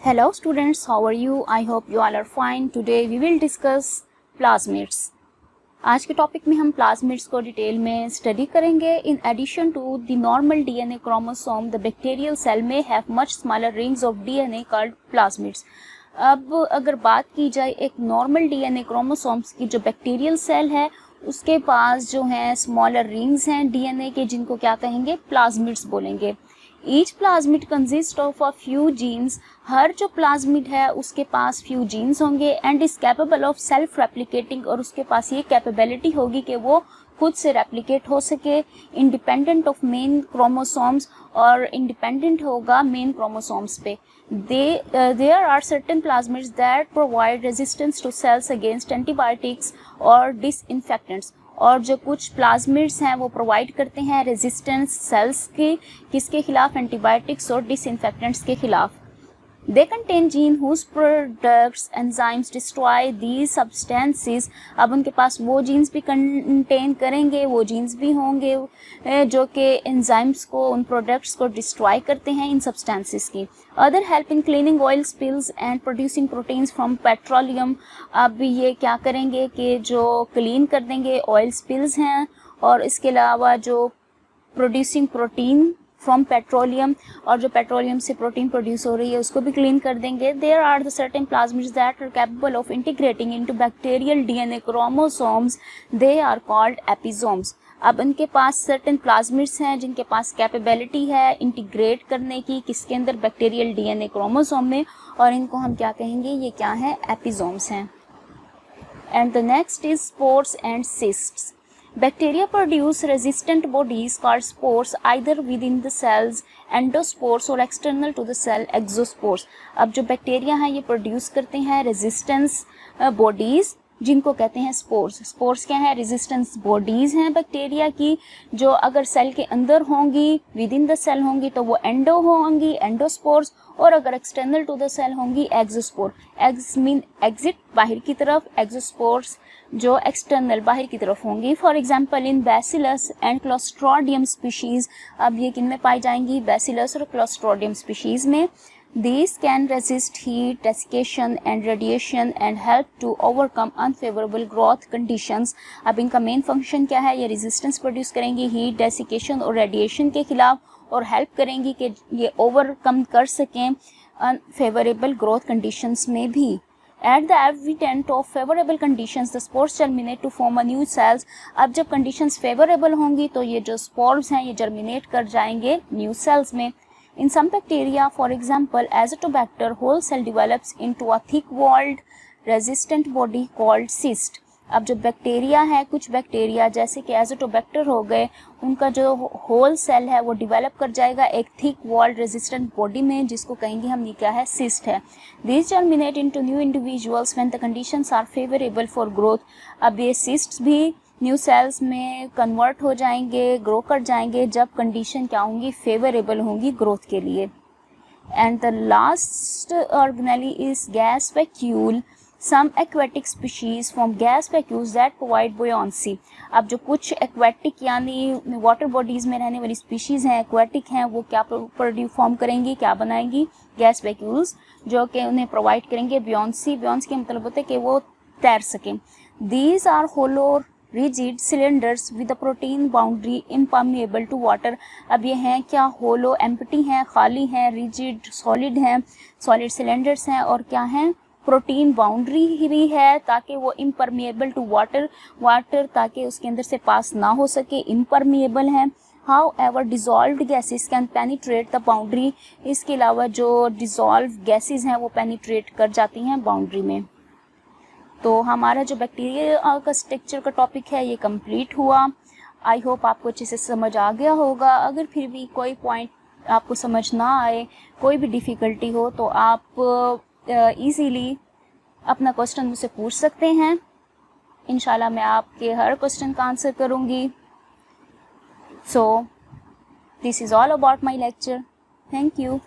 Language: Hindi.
Hello students, how are you? I hope you all are fine. Today we will discuss plasmids. आज के टॉपिक में हम प्लाज्मिड्स को डिटेल में स्टडी करेंगे. In addition to the normal DNA chromosome, the bacterial cell में have much smaller rings of DNA called plasmids. अब अगर बात की जाए एक नॉर्मल डीएनए क्रोमोसोम्स की, जो बैक्टीरियल सेल है उसके पास जो है स्मॉलर रिंग्स हैं डीएनए के, जिनको क्या कहेंगे, प्लाज्मिड्स बोलेंगे. Each plasmid consist of a few genes. हर जो प्लाज्मिड है उसके पास फ्यू जीन्स होंगे and is capable of self replicating, और उसके पास ये कैपेबिलिटी होगी कि वो खुद से रेप्लिकेट हो सके, इंडिपेंडेंट ऑफ मेन क्रोमोसोम्स, और इंडिपेंडेंट होगा मेन क्रोमोसोम्स पे. There are certain plasmids that provide resistance to cells against antibiotics और डिसइंफेक्टेंट्स. और जो कुछ प्लाज्मिड्स हैं वो प्रोवाइड करते हैं रेजिस्टेंस सेल्स की, किसके खिलाफ, एंटीबायोटिक्स और डिसइंफेक्टेंट्स के खिलाफ. They contain gene whose products enzymes destroy these substances. अब उनके पास वो जीन्स भी कंटेन करेंगे, वो जीन्स भी होंगे जो कि एंजाइम्स को, उन प्रोडक्ट्स को डिस्ट्रॉय करते हैं इन सब्सटेंसेस की. Other help in cleaning oil spills and producing proteins from petroleum. अब ये क्या करेंगे कि जो क्लीन कर देंगे ऑयल स्पिल्स हैं, और इसके अलावा जो प्रोड्यूसिंग प्रोटीन फ्रॉम पेट्रोलियम, और जो पेट्रोलियम से प्रोटीन प्रोड्यूस हो रही है उसको भी क्लीन कर देंगे. There are the certain plasmids that are capable of integrating into bacterial DNA chromosomes. They are called episomes. अब इनके पास सर्टेन प्लाज्मिड्स हैं जिनके पास कैपेबिलिटी है इंटीग्रेट करने की, किसके अंदर, बैक्टीरियल डीएनए क्रोमोसोम में, और इनको हम क्या कहेंगे, ये क्या है, एपिसोम्स हैं. And the next is spores and cysts. Bacteria produce resistant bodies called spores either within the cells, endospores, or external to the cell, exospores. अब जो बैक्टीरिया हैं ये प्रोड्यूस करते हैं रेजिस्टेंस बॉडीज जिनको कहते हैं स्पोर्स. स्पोर्स क्या है, रेजिस्टेंस बॉडीज हैं बैक्टीरिया की, जो अगर सेल के अंदर होंगी, विद इन द सेल होंगी तो वो एंडो होंगी, एंडोस्पोर्स, और अगर एक्सटर्नल टू द सेल होंगी एक्सोस्पोर. एक्स मीन एग्जिट, बाहर की तरफ, एक्सोस्पोर्स जो एक्सटर्नल बाहर की तरफ होंगी. For example in bacillus and clostridium species. अब ये किन में पाई जाएंगी, बैसिलस और क्लोस्ट्रोडियम स्पीशीज में. These can resist heat, desiccation and radiation and help to overcome unfavorable growth conditions. अब इनका मेन फंक्शन क्या है, ये रेजिस्टेंस प्रोड्यूस करेंगी हीट, डेसिकेशन और रेडिएशन के खिलाफ, और हेल्प करेंगी कि ये ओवरकम कर सकें अनफेवरेबल ग्रोथ कंडीशंस में भी. At the advent of favorable conditions, the spores germinate to form a new cells. अब जब कंडीशंस फेवरेबल होंगी तो ये जो स्पोर्स हैं ये जर्मिनेट कर जाएंगे न्यू सेल्स में. In some bacteria, for example, Azotobacter, whole cell develops into a thick-walled resistant body called cyst. अब जो बैक्टीरिया है, कुछ बैक्टीरिया जैसे कि एजोटोबैक्टर हो गए, उनका जो होल सेल है वो डिवेलप कर जाएगा एक थिक वॉल्ड रेजिस्टेंट बॉडी में, जिसको कहेंगे हम, ये क्या है, सिस्ट है. This germinate into new individuals when the conditions are favourable for growth. अब ये सिस्ट्स भी न्यू सेल्स में कन्वर्ट हो जाएंगे, ग्रो कर जाएंगे जब कंडीशन क्या होंगी, फेवरेबल होंगी ग्रोथ के लिए. And the last organelle is gas vacuole. Some aquatic species form gas vacuoles that provide buoyancy. अब जो कुछ एक्वेटिक यानी वाटर बॉडीज में रहने वाली स्पीशीज हैं, एक्वेटिक हैं, वो क्या फॉर्म करेंगी, क्या बनाएंगी, गैस वैक्यूल्स, जो कि उन्हें प्रोवाइड करेंगे बुयांसी. बुयांसी का मतलब होता है कि वो तैर सकें. These are hollow rigid cylinders with a protein boundary impermeable to water. अब ये हैं क्या, होलो, एम्प्टी हैं, खाली हैं, रिजिड सॉलिड हैं, सॉलिड सिलेंडर्स हैं, और क्या हैं, प्रोटीन बाउंड्री भी है ताकि वो इम्परमिएबल टू वाटर ताकि उसके अंदर से पास ना हो सके, इम्परमिएबल हैं. However, dissolved gases can penetrate the boundary. इसके अलावा जो dissolved gases हैं वो पेनिट्रेट कर जाती हैं बाउंड्री में. तो हमारा जो बैक्टीरिया का स्ट्रक्चर का टॉपिक है ये कंप्लीट हुआ. आई होप आपको अच्छे से समझ आ गया होगा. अगर फिर भी कोई पॉइंट आपको समझ ना आए, कोई भी डिफ़िकल्टी हो, तो आप इजीली अपना क्वेश्चन मुझसे पूछ सकते हैं. इंशाल्लाह मैं आपके हर क्वेश्चन का आंसर करूँगी. So this is all about my lecture. Thank you.